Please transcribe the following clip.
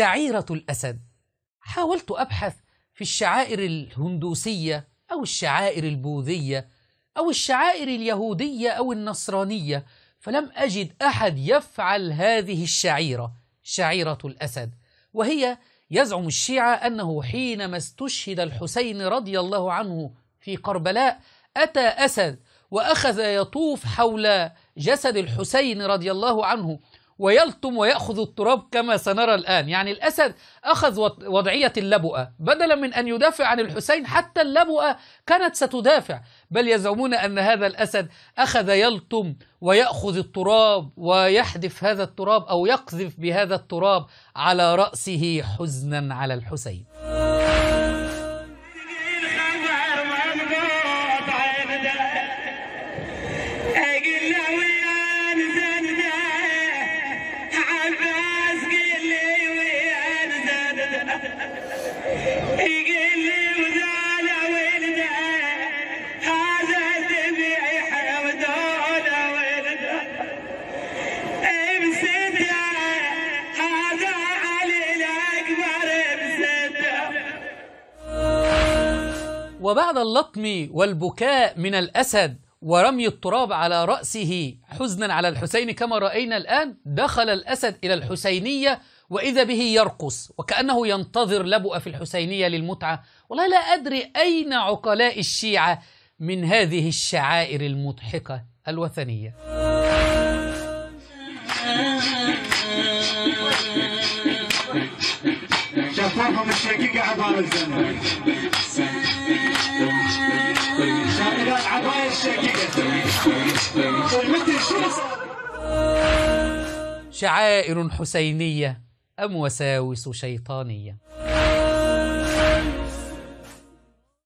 شعيرة الأسد. حاولت أبحث في الشعائر الهندوسية أو الشعائر البوذية أو الشعائر اليهودية أو النصرانية، فلم أجد أحد يفعل هذه الشعيرة، شعيرة الأسد. وهي يزعم الشيعة أنه حينما استشهد الحسين رضي الله عنه في كربلاء أتى أسد وأخذ يطوف حول جسد الحسين رضي الله عنه ويلطم ويأخذ التراب كما سنرى الآن. يعني الأسد أخذ وضعية اللبؤة، بدلا من أن يدافع عن الحسين حتى اللبؤة كانت ستدافع، بل يزعمون أن هذا الأسد أخذ يلطم ويأخذ التراب ويحدف هذا التراب أو يقذف بهذا التراب على رأسه حزنا على الحسين. وبعد اللطم والبكاء من الأسد ورمي التراب على رأسه حزنا على الحسين كما رأينا الآن، دخل الأسد إلى الحسينية وإذا به يرقص وكأنه ينتظر لبؤة في الحسينية للمتعة. والله لا أدري أين عقلاء الشيعة من هذه الشعائر المضحكة الوثنية. شفافهم الشقيقة عبارة الزمن عبارة الشقيقة شعائر حسينية أم وساوس شيطانية؟